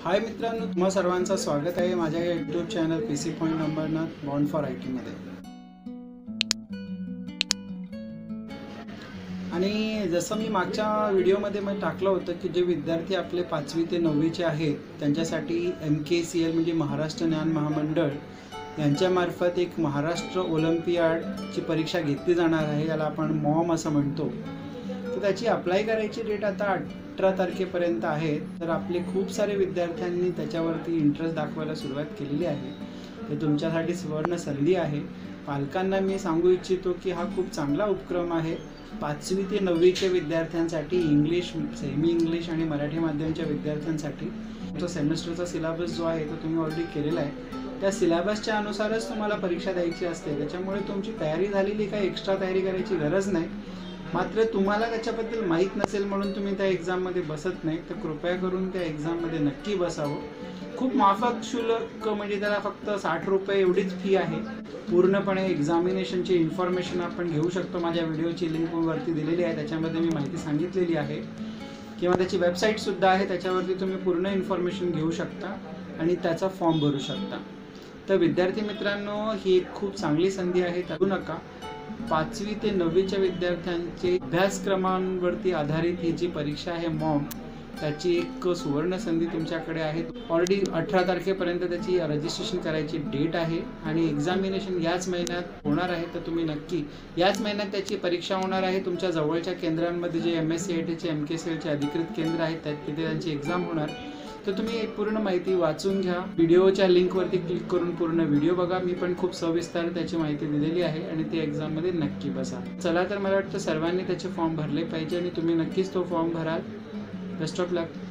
हाय मित्रांनो, तुम्हा सर्वांचं स्वागत आहे माझ्या YouTube channel PC point Ambernath born for IT मध्ये। आणि जसं मी मागच्या व्हिडिओमध्ये टाकलं होतं की जे विद्यार्थी आपले 5वी ते 9वीचे आहेत त्यांच्यासाठी MKCL म्हणजे महाराष्ट्र ज्ञान महामंडळ यांच्यामार्फत एक महाराष्ट्र ओलंपियाडची परीक्षा घेतली जाणार आहे, याला आपण मॉम असं म्हणतो। तर त्याची अप्लाय करायची डेट आता 18 तारखेपर्यंत आहे। तर आपले खूप सारे विद्यार्थ्यांनी त्याच्यावरती इंटरेस्ट दाखवायला सुरुवात केलेली आहे। तर तुमच्यासाठी सुवर्ण संधी आहे। पालकांना मी सांगू इच्छितो की हा खूप चांगला उपक्रम आहे। 5वी ते 9वीच्या विद्यार्थ्यांसाठी इंग्लिश, सेमी इंग्लिश आणि मराठी माध्यमाच्या विद्यार्थ्यांसाठी तो सेमेस्टरचा सिलेबस जो आहे तो तुम्ही ऑलरेडी केलेला आहे। त्या सिलेबसच्या अनुसारच तुम्हाला परीक्षा द्यायची असते, त्याच्यामुळे तुमची तयारी झालेली, काही एक्स्ट्रा तयारी करायची गरज नाही। मात्र तुम्हाला त्याच्याबद्दल माहीत नसेल म्हणून तुम्ही त्या एक्झाममध्ये बसत नाही, तर कृपया करून त्या एक्झाममध्ये नक्की बसावं। खूप माफक शुल्क म्हणजे त्याला फक्त 60 रुपये एवढीच फी आहे। पूर्णपणे एक्झामिनेशनची इन्फॉर्मेशन आपण घेऊ शकतो, माझ्या व्हिडिओची लिंक वरती दिलेली आहे, त्याच्यामध्ये मी माहिती सांगितलेली आहे, किंवा त्याची वेबसाईटसुद्धा आहे, त्याच्यावरती तुम्ही पूर्ण इन्फॉर्मेशन घेऊ शकता आणि त्याचा फॉर्म भरू शकता। तर विद्यार्थी मित्रांनो, ही एक खूप चांगली संधी आहे, तरू नका। 5वी ते 9वीच्या विद्यार्थ्यांचे अभ्यासक्रमांवरती आधारित ही जी परीक्षा आहे मॉम, त्याची एक सुवर्ण संधी तुमच्याकडे आहे। ऑलरेडी 18 तारखेपर्यंत त्याची रजिस्ट्रेशन करायची डेट आहे आणि एक्झामिनेशन याच महिन्यात होणार आहे। तर तुम्ही नक्की याच महिन्यात त्याची परीक्षा होणार आहे। तुमच्या जवळच्या केंद्रांमध्ये जे MSCITचे MKCLचे अधिकृत केंद्र आहेत तिथे त्यांची एक्झाम होणार। तर तुम्ही एक पूर्ण माहिती वाचून घ्या, व्हिडिओच्या लिंकवरती क्लिक करून पूर्ण व्हिडिओ बघा। मी पण खूप सविस्तर त्याची माहिती दिलेली आहे आणि ती एक्झाममध्ये नक्की बसा। चला तर मला वाटतं सर्वांनी त्याचे फॉर्म भरले पाहिजे आणि तुम्ही नक्कीच तो फॉर्म भराल। Best of luck.